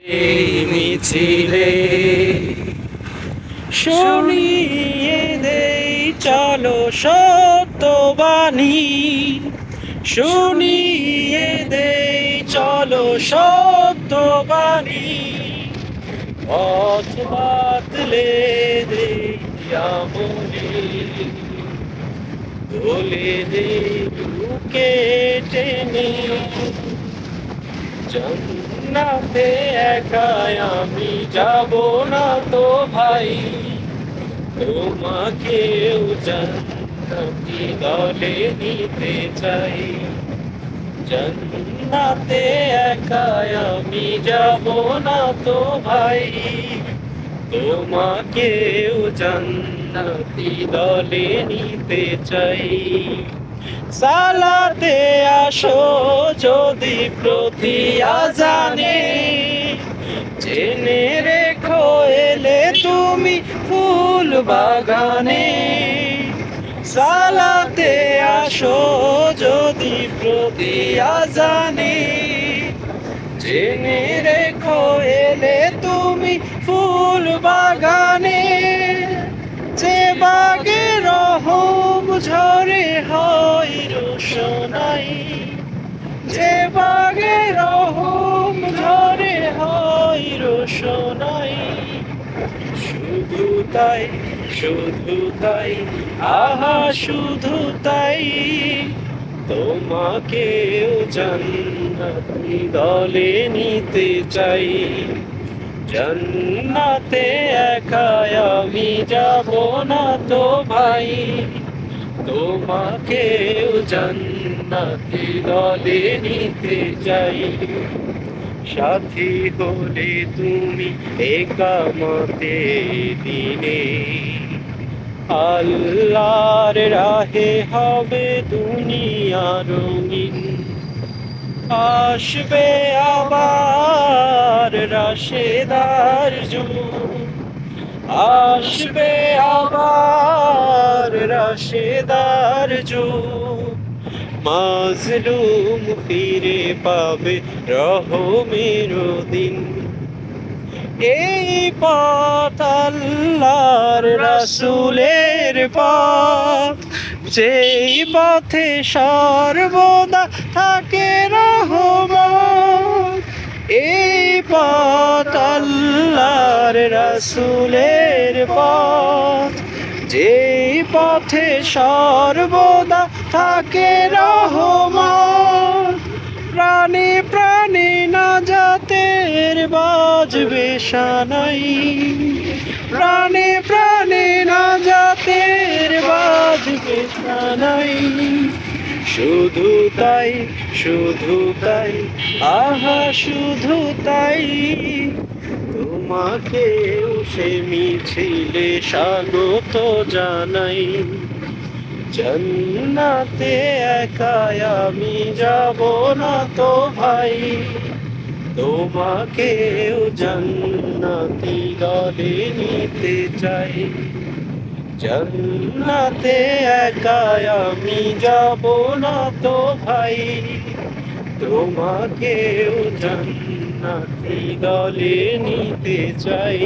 এই মিছিলে শুনিয়ে দেই চলো সত্যবাণী, শুনিয়ে দেই চলো সত্যবাণী। পথ বাতলে দেই আমলি, দোলে দেই বুকে টেনে। জান্নাতে একাই আমি যাব না তো ভাই, তোমাকেও জান্নাতি দলে নিতে চাই। জান্নাতে একাই আমি যাব না তো ভাই, তোমাকেও জান্নাতি দলে নিতে চাই। সালাতে আসো যদি প্রতি আজানে, জেনে রেখো এলে তুমি ফুল বাগানে। সালাতে আসো যদি প্রতি আজানে, জেনে রেখো এলে তুমি ফুল বাগানে। যে বাগে রহম ঝরে হয় রোশনাই, যে বাগে রহম ঝরে হয় রোশনাই। শুধু তাই, শুধু তাই, আহা শুধু তাই, তোমাকেও জান্নাতি দলে নিতে চাই। জান্নাতে একাই আমি যাব না তো ভাই, তোমাকেও জান্নাতি দলে নিতে চাই। সাথী হলে তুমি একামতে দিনে, আল্লাহর রাহে হবে দুনিয়া রঙিন। আসবে আবার রাশেদার যুগ, আসবে আবার রাশেদার যুগ। মাজলুম ফিরে পাবে রহমের দিন। এই পথ আল্লাহর রাসূলের পথ, যেই পথে সর্বদা থাকে রহমত। এই পথ আল্লাহর রাসূলের পথ, যেই পথে সর্বদা থাকে রহমত। প্রাণে প্রাণে নাজাতের বাজবে শানাই, প্রাণে প্রাণে নাজাতের বাজবে শানাই। শুধু তাই, শুধু তাই, আহা শুধু তাই, তোমাকেও সে মিছিলে স্বাগত জানাই। জান্নাতে একাই আমি যাব না তো ভাই, তোমাকেও জান্নাতি দলে নিতে চাই। জান্নাতে একাই আমি যাব না তো ভাই, তোমাকেও জান্নাতি দলে নিতে চাই।